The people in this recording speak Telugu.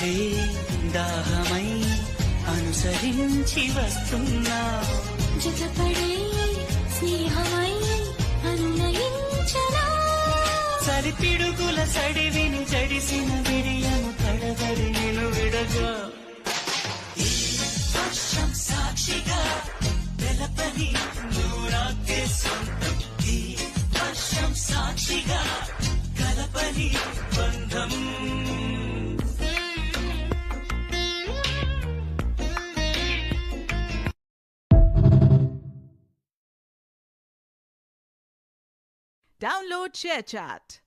నువ్వే దాహమై అనుసరించి వస్తున్నా జతపడే స్నేహమై అనునయించనా చలి పిడుగుల సడివిని జడిసిన విడియము తడబడి నిను విడగా ఈ వర్షం సాక్షిగా తెలపని నువ్వు నాకే సొంతం ఈ వర్షం సాక్షిగా కలపని బంధం Download ShareChat.